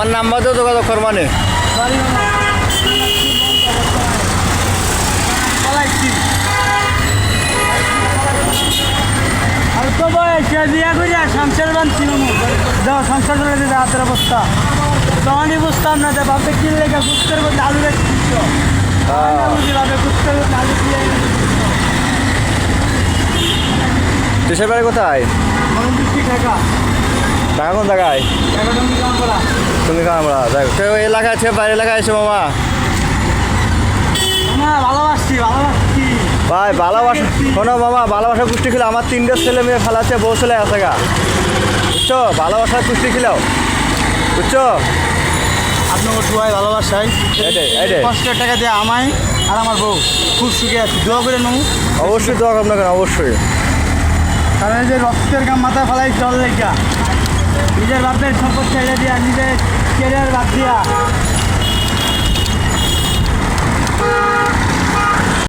তোমার নাম্বার তো যোগাযোগ কর মানে আর তো বয়সে বিয়া করি আর সংসার বানছিল যাও সংসার চলে যেতে হাতের অবস্থা তখনই বুঝতাম না যে বাপে কি লেগে গুপ্তের মধ্যে আলু রেখে দিচ্ছ বুঝি বাপে গুপ্তের মধ্যে আলু দিয়ে দেশের বাড়ি কোথায়? টাকা টাকা কোন জায়গায়? টাকা তুমি কেমন করা তুমি কামড়া যাই কেউ এলাকায় আছে বাইরে এলাকায় এসে মামা না ভালোবাসছি ভালোবাসছি ভাই ভালোবাসা শোনো মামা ভালোবাসা কুস্তি খেলে আমার 3টে ছেলে মেয়ে ফেলাচ্ছে বউ ছেলে আছে গা বুঝছো ভালোবাসার কুস্তি খেলেও বুঝছো আপনাকে সবাই ভালোবাসাই এইটাই কষ্টের টাকা দিয়ে আমায় আর আমার বউ খুব সুখে আছি দোয়া করে নেব অবশ্যই দোয়া করবেন কেন অবশ্যই কারণ এই যে রক্তের গাম মাথায় ফেলাই জল লেখা নিজের বাপের সম্পদ ছেড়ে দিয়া নিজের কেরিয়ার বাদ দিয়া